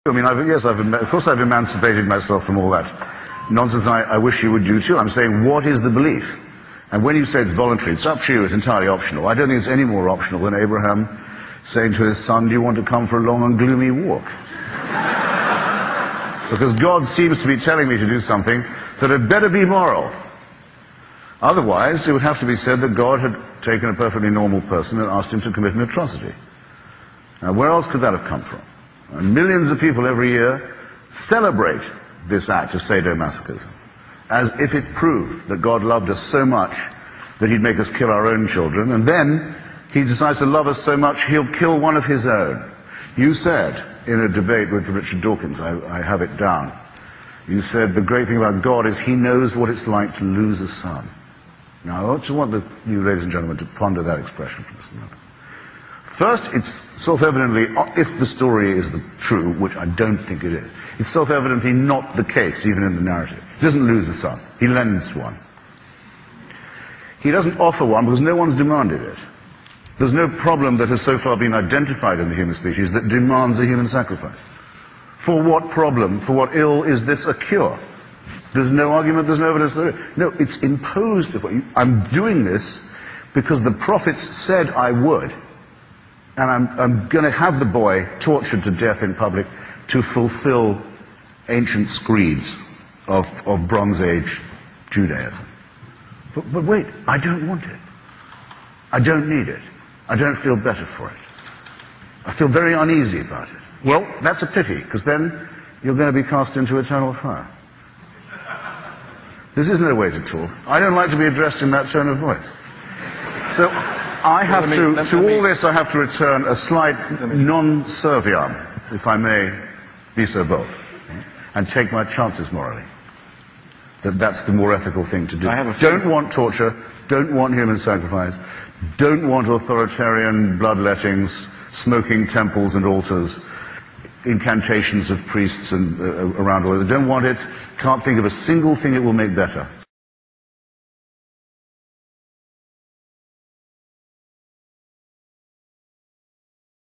I mean, of course I've emancipated myself from all that nonsense. I wish you would do too. I'm saying, what is the belief? And when you say it's voluntary, it's up to you, it's entirely optional. I don't think it's any more optional than Abraham saying to his son, do you want to come for a long and gloomy walk? Because God seems to be telling me to do something that had better be moral. Otherwise, it would have to be said that God had taken a perfectly normal person and asked him to commit an atrocity. Now, where else could that have come from? And millions of people every year celebrate this act of sadomasochism, as if it proved that God loved us so much that he'd make us kill our own children, and then he decides to love us so much he'll kill one of his own. You said, in a debate with Richard Dawkins, I have it down, you said the great thing about God is he knows what it's like to lose a son. Now, I just want you, ladies and gentlemen, to ponder that expression for just a moment. First, it's self-evidently, if the story is true, which I don't think it is, it's self-evidently not the case, even in the narrative. He doesn't lose a son. He lends one. He doesn't offer one because no one's demanded it. There's no problem that has so far been identified in the human species that demands a human sacrifice. For what problem, for what ill is this a cure? There's no argument, there's no evidence. No, it's imposed upon you. I'm doing this because the prophets said I would. And I'm going to have the boy tortured to death in public to fulfill ancient screeds of Bronze Age Judaism. But wait, I don't want it. I don't need it. I don't feel better for it. I feel very uneasy about it. Well, that's a pity, because then you're going to be cast into eternal fire. This is no way to talk. I don't like to be addressed in that tone of voice. So I have to all this I have to return a slight non-serviam, if I may be so bold, and take my chances morally. That's the more ethical thing to do. Don't want torture, don't want human sacrifice, don't want authoritarian bloodlettings, smoking temples and altars, incantations of priests and around all that. Don't want it, can't think of a single thing it will make better.